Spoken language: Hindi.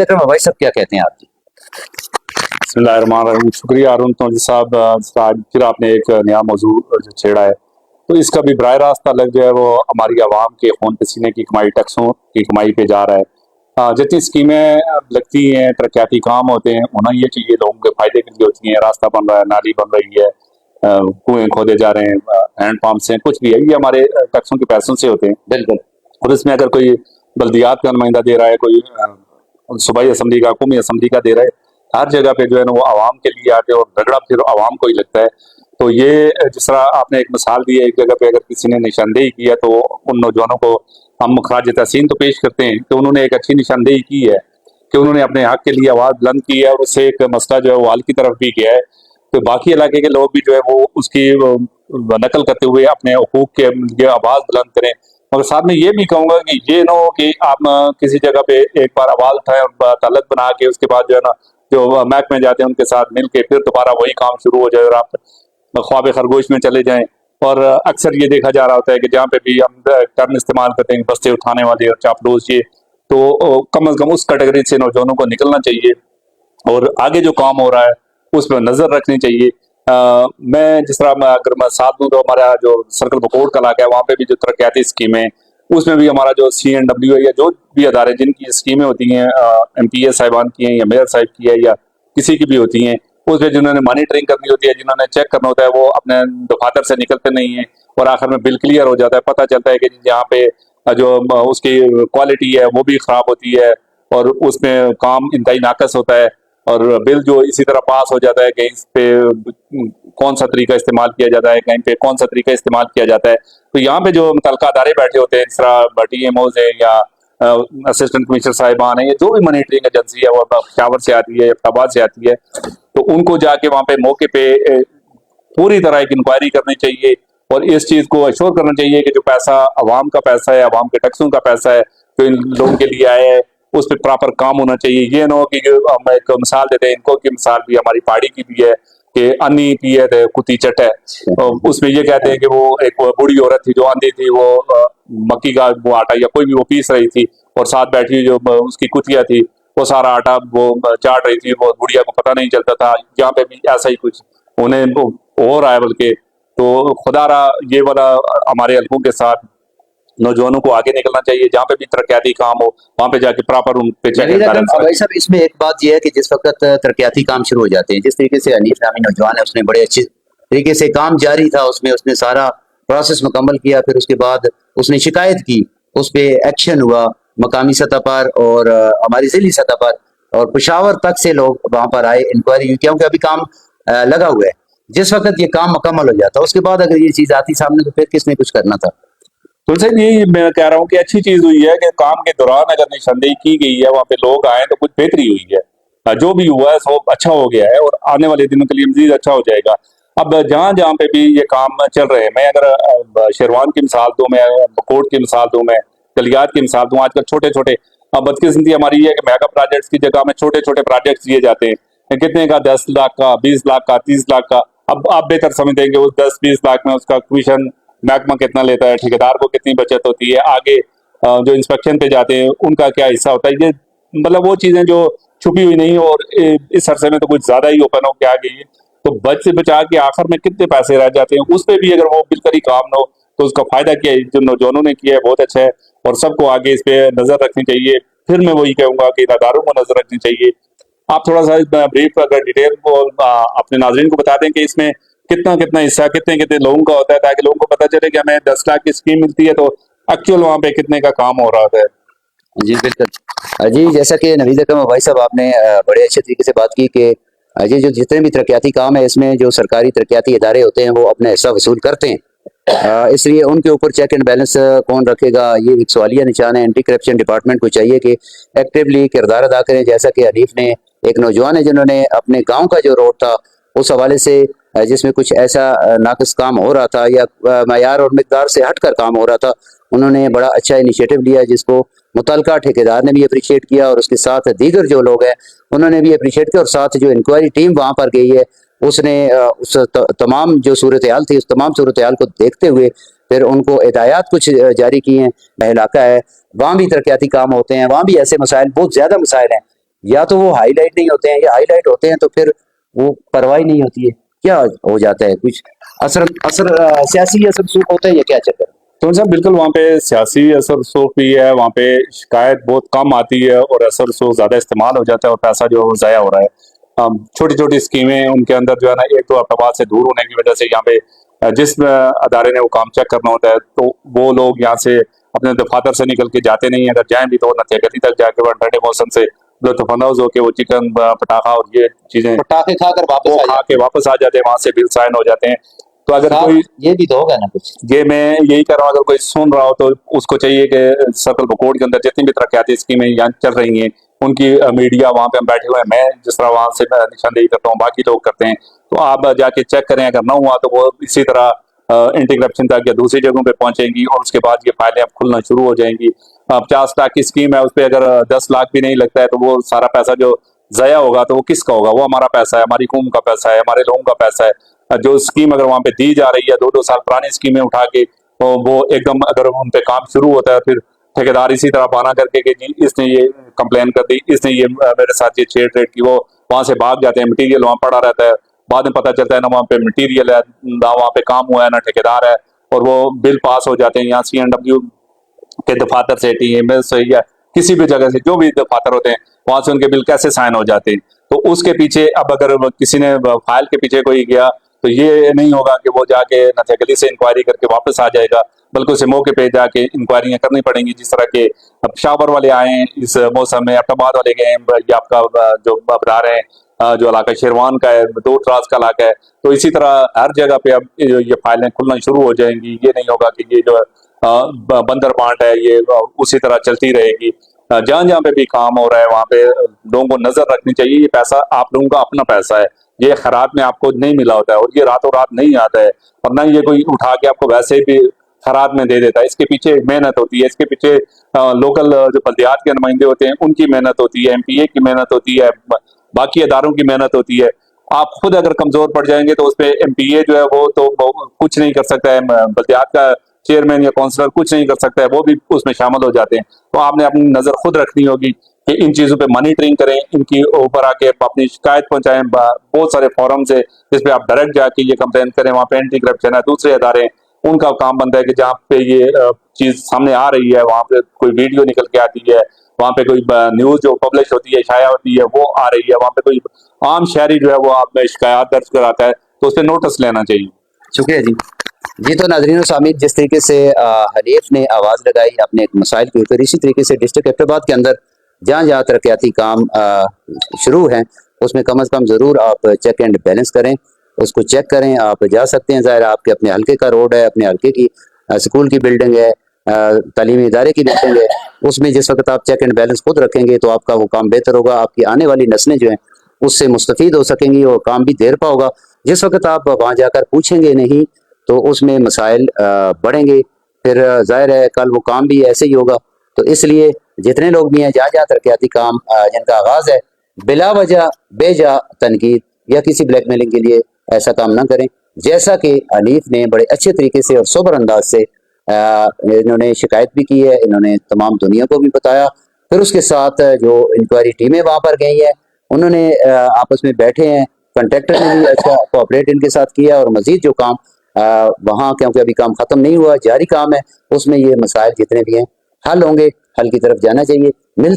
भाई साहब क्या कहते हैं आप? बिस्मिल्लाहिर्रहमानिर्रहीम। शुक्रिया अरुण तोजी साहब। आज फिर आपने एक नया मौजू जो छेड़ा है, तो इसका भी बराह रास्त अलग जो है वो हमारी आवाम के खून पसीने की कमाई, टैक्सों की कमाई पे जा रहा है। जितनी स्कीमें लगती हैं, तरक्याती काम होते हैं, होना ये चाहिए लोगों के फायदे के लिए होती हैं। रास्ता बन रहा है, नाली बन रही है, कुएं खोदे जा रहे हैं, हैंड पंप्स हैं, कुछ भी है, ये हमारे टैक्सों के पैसों से होते हैं। बिल्कुल। और इसमें अगर कोई बल्दियात का नुमाइंदा दे रहा है, कोई सूबाई असम्बली का, कौमी असम्बली का दे रहा है, हर जगह पे जो है ना वो आवाम के लिए आके और झगड़ा फिर आवाम को ही लगता है। तो ये जिस तरह आपने एक मिसाल दी है, एक जगह पे अगर किसी ने निशानदेही की है तो उन नौजवानों को हम खराज तहसीन तो पेश करते हैं कि उन्होंने एक अच्छी निशानदेही की है, कि उन्होंने अपने हक के लिए आवाज़ बुलंद की है और उससे एक मसला जो है वो हल की तरफ भी गया है। तो बाकी इलाके के लोग भी जो है वो उसकी नकल करते हुए अपने हकूक के लिए आवाज़ बुलंद करें। और साथ में ये भी कहूँगा कि ये ना हो कि आप किसी जगह पे एक बार आवाज़ उठाएं और ताल्लुक बना के उसके बाद जो है ना जो महकमे जाते हैं उनके साथ मिल के फिर दोबारा वही काम शुरू हो जाए और आप ख्वाब खरगोश में चले जाएं। और अक्सर ये देखा जा रहा होता है कि जहाँ पे भी हम टर्म इस्तेमाल करते हैं, बस्ते उठाने वाले और चापलूस, ये तो कम अज कम उस कैटेगरी से नौजवानों को निकलना चाहिए और आगे जो काम हो रहा है उस पर नजर रखनी चाहिए। मैं जिस तरह अगर मैं साथ दूं तो हमारा जो सर्कल बकोट का इलाका है वहाँ पे भी जो तरक्याती स्कीमें, उसमें भी हमारा जो CNW है या जो भी अदारे जिनकी स्कीमें होती हैं, MPA साहिबान की हैं या मेयर साहब की है या किसी की भी होती हैं, उसमें जिन्होंने मॉनिटरिंग करनी होती है, जिन्होंने चेक करना होता है, वो अपने दफातर से निकलते नहीं है और आखिर में बिल क्लियर हो जाता है। पता चलता है कि यहाँ पे जो उसकी क्वालिटी है वो भी खराब होती है और उसमें काम इंतहाई नाकस होता है और बिल जो इसी तरह पास हो जाता है कि इस पे कौन सा तरीका इस्तेमाल किया जाता है, कहीं पे कौन सा तरीका इस्तेमाल किया जाता है। तो यहाँ पे जो मुतलका अदारे बैठे होते हैं, जिस तरह TMOs है या असिस्टेंट कमिश्नर साहिबान है, या जो भी मॉनिटरिंग एजेंसी है वो पेशावर से आती है या फैसलाबाद से आती है, तो उनको जाके वहाँ पे मौके पे पूरी तरह एक इंक्वायरी करनी चाहिए और इस चीज को अश्योर करना चाहिए कि जो पैसा अवाम का पैसा है, अवाम के टैक्सों का पैसा है, जो इन लोगों के लिए आया है, उस पर प्रॉपर काम होना चाहिए। ये ना हो कि हम एक मिसाल देते हैं, इनको की मिसाल भी हमारी पहाड़ी की भी है कि अन्नी पिए थे कुती चट है। तो उसमें ये कहते हैं कि वो एक बूढ़ी औरत थी जो आंधी थी, वो मक्की का वो आटा या कोई भी वो पीस रही थी और साथ बैठी जो उसकी कुतिया थी वो सारा आटा वो चाट रही थी, वो बुढ़िया को पता नहीं चलता था। यहाँ पे भी ऐसा ही कुछ उन्हें हो रहा है। बल्कि तो खुदारा ये वाला हमारे हल्कों के साथ नौजवानों को आगे निकलना चाहिए, जहाँ पे भी तरक्याती काम हो वहाँ पे जाके प्रॉपर उन पे चेक एंड बैलेंस। भाई साहब इसमें एक बात यह है कि जिस वक्त तरक्याती काम शुरू हो जाते हैं, जिस तरीके से हनीफ नामी नौजवान है उसने बड़े अच्छे तरीके से काम जारी था, उसमें उसने सारा प्रोसेस मुकम्मल किया, फिर उसके बाद उसने शिकायत की, उस पर एक्शन हुआ मकामी सतह पर और हमारी जिली सतह पर और पेशावर तक से लोग वहां पर आए, इंक्वायरी हुई, क्योंकि अभी काम लगा हुआ है। जिस वक्त ये काम मुकम्मल हो जाता उसके बाद अगर ये चीज आती सामने तो फिर किसने कुछ करना था। तो सर यही मैं कह रहा हूँ कि अच्छी चीज हुई है कि काम के दौरान अगर निशानदेही की गई है, वहाँ पे लोग आए तो कुछ बेहतरी हुई है। जो भी हुआ है सब अच्छा हो गया है और आने वाले दिनों के लिए मजीद अच्छा हो जाएगा। अब जहाँ जहाँ पे भी ये काम चल रहे हैं, मैं अगर शेरवान की मिसाल दूं, मैं बकोट की मिसाल दूं, मैं गलियात की मिसाल दूं, आजकल छोटे छोटे बदकिस्मती हमारी है कि मेगा प्रोजेक्ट्स की जगह में छोटे छोटे प्रोजेक्ट्स दिए जाते हैं, कितने का 10 लाख का, 20 लाख का, 30 लाख का। अब आप बेहतर समझते हैं कि उस 10-20 लाख में उसका कमीशन महकमा कितना लेता है, ठेकेदार को कितनी बचत होती है, आगे जो इंस्पेक्शन पे जाते हैं उनका क्या हिस्सा होता है। ये मतलब वो चीजें जो छुपी हुई नहीं, और इस अरसे में तो कुछ ज्यादा ही ओपन हो के आ गई है। तो बच से बचा के आखिर में कितने पैसे रह जाते हैं, उस पर भी अगर वो बिल्कुल ही काम ना हो तो उसका फायदा क्या है। जो नौजवानों ने किया है बहुत अच्छा है और सबको आगे इस पे नजर रखनी चाहिए। फिर मैं वही कहूंगा कि इदारों को नजर रखनी चाहिए। आप थोड़ा सा ब्रीफ अगर डिटेल को अपने नाजरीन को बता दें कि इसमें कितना कितना हिस्सा कितने कितने लोगों का होता है, ताकि लोगों को पता चले कि हमें 10 लाख की स्कीम मिलती है तो एक्चुअल वहाँ पे कितने का काम हो रहा होता है। जी बिल्कुल जी, जैसा कि नवीद अकरम भाई साहब आपने बड़े अच्छे तरीके से बात की कि ये जो जितने भी तरक्याती काम है इसमें जो सरकारी तरक्याती इदारे होते हैं वो अपना हिस्सा वसूल करते हैं, इसलिए उनके ऊपर चेक एंड बैलेंस कौन रखेगा ये एक सवालिया निशान है। एंटी करप्शन डिपार्टमेंट को चाहिए कि एक्टिवली किरदार अदा करें, जैसा कि हनीफ ने एक नौजवान है जिन्होंने अपने गाँव का जो रोड था उस हवाले से जिसमें कुछ ऐसा नाकस काम हो रहा था या मयार और मिकदार से हटकर काम हो रहा था, उन्होंने बड़ा अच्छा इनिशिएटिव लिया जिसको मुतलका ठेकेदार ने भी अप्रिशिएट किया और उसके साथ दीगर जो लोग हैं उन्होंने भी अप्रिशिएट किया और साथ जो इंक्वायरी टीम वहाँ पर गई है उसने उस तमाम जो सूरत हाल थी उस तमाम सूरत हाल को देखते हुए फिर उनको हिदायत कुछ जारी की हैं। इलाका है वहाँ भी तरक्याती काम होते हैं, वहाँ भी ऐसे मसाइल बहुत ज़्यादा मसाइल हैं या तो वो हाईलाइट नहीं होते हैं, या हाईलाइट होते हैं तो फिर वो परवाह ही नहीं होती है। क्या हो जाता है, कुछ असर असर सियासी असर सूख होता है या क्या चक्कर? तो साहब बिल्कुल वहाँ पे सियासी असर रसूख भी है, वहाँ पे शिकायत बहुत कम आती है और असर रसूख ज्यादा इस्तेमाल हो जाता है और पैसा जो है वो जाया हो रहा है। छोटी छोटी स्कीमें उनके अंदर जो है ना, एक तो अहमदाबाद से दूर होने की वजह से यहाँ पे जिस अदारे ने वो काम चेक करना होता है तो वो लोग यहाँ से अपने दफातर से निकल के जाते नहीं है। अगर जाएं भी तो नथिया गली तक जाके वो ठंडे मौसम से लुत्फानंदोज होके वो चिकन पटाखा और ये चीजें पटाखे खाकर वो वापस आ खा के वापस आ जाते हैं, वहां से बिल साइन हो जाते हैं। तो अगर साहब, कोई ये भी तो होगा ना कुछ। ये मैं यही कर रहा हूँ, अगर कोई सुन रहा हो तो उसको चाहिए कि सर्कल बकोट के अंदर जितनी भी तरक्याती स्कीमें यहाँ चल रही हैं उनकी मीडिया वहाँ पे हम बैठे हुए हैं, मैं जिस तरह वहां से मैं निशानदेही करता हूँ बाकी लोग करते हैं, तो आप जाके चेक करें। अगर ना हुआ तो वो इसी तरह एंटी करप्शन तक या दूसरी जगहों पे पहुंचेंगी और उसके बाद ये फाइलें अब खुलना शुरू हो जाएंगी। 50 लाख की स्कीम है, उस पर अगर 10 लाख भी नहीं लगता है तो वो सारा पैसा जो जया होगा तो वो किसका होगा? वो हमारा पैसा है, हमारी कौम का पैसा है, हमारे लोगों का पैसा है। जो स्कीम अगर वहां पे दी जा रही है 2-2 साल पुरानी स्कीमें उठा के, तो वो एकदम अगर उन पे काम शुरू होता है फिर ठेकेदार इसी तरह बहाना करके कि जी इसने ये कंप्लेन कर दी, इसने ये मेरे साथ ये छेड़ रेड की, वो वहां से भाग जाते हैं। मटीरियल वहां पड़ा रहता है, बाद में पता चलता है ना वहाँ पे मटीरियल है, ना वहाँ पे काम हुआ है, ना ठेकेदार है, और वो बिल पास हो जाते हैं यहाँ CNW के दफातर से, TMS से, या किसी भी जगह से जो भी दफातर होते हैं वहां से उनके बिल कैसे साइन हो जाते हैं। तो उसके पीछे अब अगर किसी ने फाइल के पीछे कोई गया तो ये नहीं होगा कि वो जाके नथियागली से इंक्वायरी करके वापस आ जाएगा, बल्कि उसे मौके पे जाके इंक्वायरियां करनी पड़ेंगी। जिस तरह के अब शावर वाले आए हैं इस मौसम में, अब्टाबाद वाले गए हैं, ये आपका जो बता रहे हैं जो इलाका शेरवान का है, 2 ट्रास का इलाका है, तो इसी तरह हर जगह पे अब ये फाइलें खुलना शुरू हो जाएंगी। ये नहीं होगा कि ये जो बंदर बांट है ये उसी तरह चलती रहेगी। जहां जहां पे भी काम हो रहा है वहां पे लोगों को नजर रखनी चाहिए। ये पैसा आप लोगों का अपना पैसा है, ये खैरात में आपको नहीं मिला होता है और ये रातों रात नहीं आता है, और ना ये कोई उठा के आपको वैसे भी खैरात में दे देता है। इसके पीछे मेहनत होती है, इसके पीछे लोकल जो बल्दियात के नुमाइंदे होते हैं उनकी मेहनत होती है, MPA की मेहनत होती है, बाकी अदारों की मेहनत होती है। आप खुद अगर कमजोर पड़ जाएंगे तो उस पर MPA जो है वो कुछ नहीं कर सकता है, बल्दियात का चेयरमैन या काउंसलर कुछ नहीं कर सकता है, वो भी उसमें शामिल हो जाते हैं। तो आपने अपनी नजर खुद रखनी होगी कि इन चीजों पे मॉनिटरिंग करें, इनकी ऊपर आके अपनी शिकायत पहुंचाएं। बहुत सारे फोरम्स है जिस पे आप डायरेक्ट जाके ये कंप्लेन करें, वहाँ पे एंटी करप्शन है, दूसरे अदारे उनका काम बनता है कि जहाँ पे ये चीज सामने आ रही है, वहाँ पे कोई वीडियो निकल के आती है, वहाँ पे कोई न्यूज जो पब्लिश होती है, शाया होती है, वो आ रही है, वहाँ पे कोई आम शहरी जो है वो आप में शिकायत दर्ज कराता है तो उस पर नोटिस लेना चाहिए। शुक्रिया जी। जी, तो नाज़रीन और सामीन, जिस तरीके से हनीफ ने आवाज़ लगाई अपने एक मसाइल के ऊपर, इसी तरीके से डिस्ट्रिक्ट एबटाबाद के अंदर जहाँ जहाँ तरक्याती काम शुरू हैं उसमें कम से कम ज़रूर आप चेक एंड बैलेंस करें, उसको चेक करें। आप जा सकते हैं, ज़ाहिर आपके अपने हल्के का रोड है, अपने हल्के की स्कूल की बिल्डिंग है, तालीमी इदारे की बिल्डिंग है, उसमें जिस वक्त आप चेक एंड बैलेंस खुद रखेंगे तो आपका वो काम बेहतर होगा। आपकी आने वाली नस्लें जो हैं उससे मुस्तफ़ीद हो सकेंगी और काम भी देर पा होगा। जिस वक्त आप वहाँ जाकर पूछेंगे नहीं तो उसमें मसाइल बढ़ेंगे, फिर ज़ाहिर है कल वो काम भी ऐसे ही होगा। तो इसलिए जितने लोग भी हैं जहाँ जहाँ तरक्याती काम जिनका आगाज़ है, बिला वजह बेजा तनकीद या किसी ब्लैकमेलिंग के लिए ऐसा काम ना करें। जैसा कि हनीफ ने बड़े अच्छे तरीके से और सोबर अंदाज से इन्होंने शिकायत भी की है, इन्होंने तमाम दुनिया को भी बताया। फिर उसके साथ जो इंक्वायरी टीमें वहाँ पर गई हैं उन्होंने आपस में बैठे हैं, कंट्रैक्टर ने भी अच्छा कोऑपरेट इनके साथ किया, और मजीद जो काम वहाँ, क्योंकि अभी काम खत्म नहीं हुआ, जारी काम है, उसमें ये मसाइल जितने भी हैं हल होंगे, हल की तरफ जाना चाहिए। मिलते